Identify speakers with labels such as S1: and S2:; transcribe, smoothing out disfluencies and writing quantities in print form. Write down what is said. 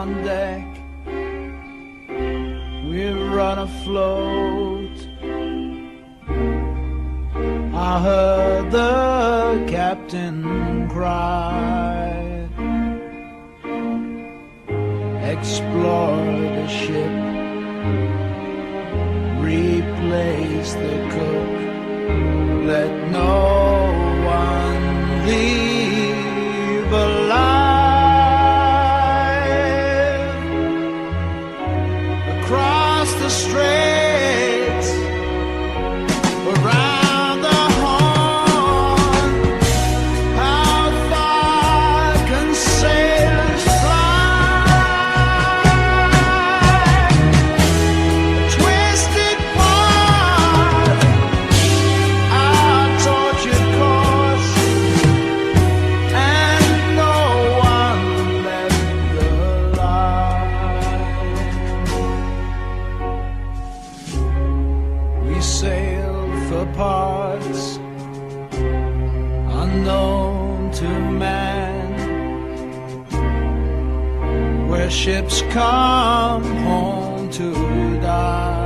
S1: on deck, we've run afloat. I heard the captain cry, explore the ship, replace the cook, let no one leave alive. Across the straits, around the horn, how far can sailors fly? A twisted part, our tortured course, and no one left alive. We sail for parts unknown to man, where ships come home to die.